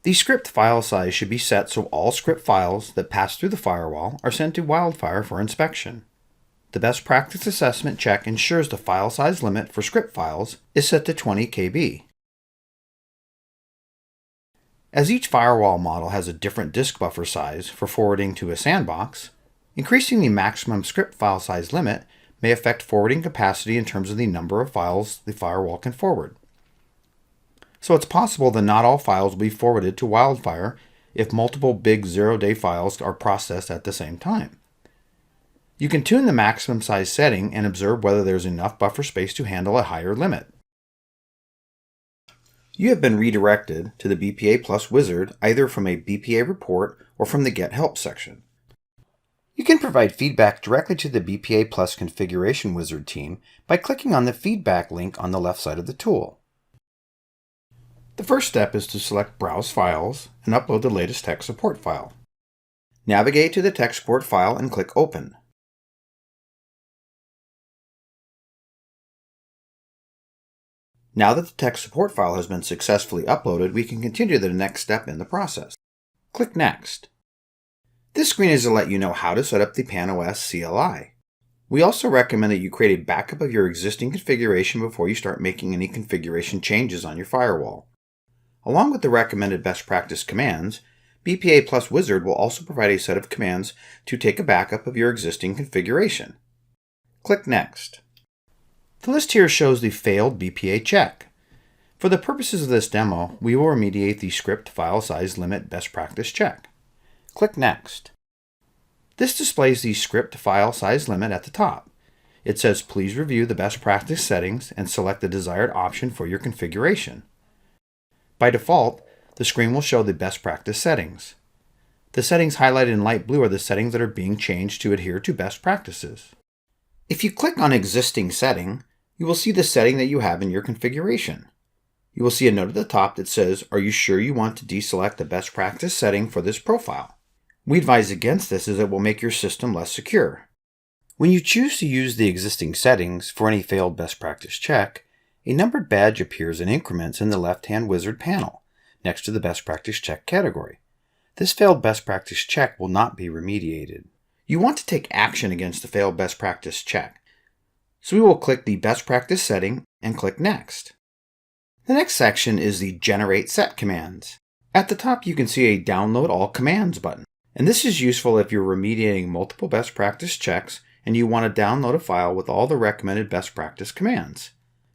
The script file size should be set so all script files that pass through the firewall are sent to WildFire for inspection. The best practice assessment check ensures the file size limit for script files is set to 20 KB. As each firewall model has a different disk buffer size for forwarding to a sandbox, increasing the maximum script file size limit may affect forwarding capacity in terms of the number of files the firewall can forward. So it's possible that not all files will be forwarded to WildFire if multiple big zero-day files are processed at the same time. You can tune the maximum size setting and observe whether there's enough buffer space to handle a higher limit. You have been redirected to the BPA Plus wizard either from a BPA report or from the Get Help section. You can provide feedback directly to the BPA Plus configuration wizard team by clicking on the feedback link on the left side of the tool. The first step is to select Browse Files and upload the latest tech support file. Navigate to the tech support file and click Open. Now that the tech support file has been successfully uploaded, we can continue to the next step in the process. Click Next. This screen is to let you know how to set up the PanOS CLI. We also recommend that you create a backup of your existing configuration before you start making any configuration changes on your firewall. Along with the recommended best practice commands, BPA Plus Wizard will also provide a set of commands to take a backup of your existing configuration. Click Next. The list here shows the failed BPA check. For the purposes of this demo, we will remediate the script file size limit best practice check. Click Next. This displays the script file size limit at the top. It says please review the best practice settings and select the desired option for your configuration. By default, the screen will show the best practice settings. The settings highlighted in light blue are the settings that are being changed to adhere to best practices. If you click on Existing Setting, you will see the setting that you have in your configuration. You will see a note at the top that says, "Are you sure you want to deselect the best practice setting for this profile?" We advise against this as it will make your system less secure. When you choose to use the existing settings for any failed best practice check, a numbered badge appears in increments in the left-hand wizard panel, next to the best practice check category. This failed best practice check will not be remediated. You want to take action against the failed best practice check, so we will click the best practice setting and click Next. The next section is the Generate Set commands. At the top you can see a Download All Commands button, and this is useful if you're remediating multiple best practice checks and you want to download a file with all the recommended best practice commands.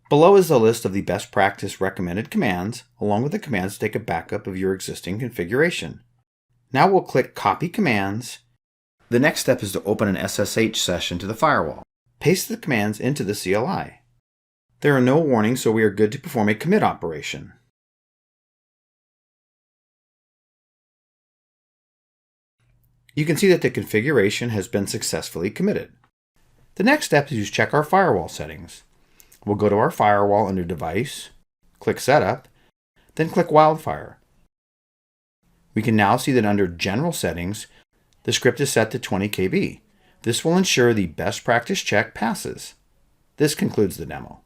Below is the list of the best practice recommended commands, along with the commands to take a backup of your existing configuration. Now we'll click Copy Commands. The next step is to open an SSH session to the firewall. Paste the commands into the CLI. There are no warnings, so we are good to perform a commit operation. You can see that the configuration has been successfully committed. The next step is to check our firewall settings. We'll go to our firewall under Device, click Setup, then click WildFire. We can now see that under General Settings, the script is set to 20 KB. This will ensure the best practice check passes. This concludes the demo.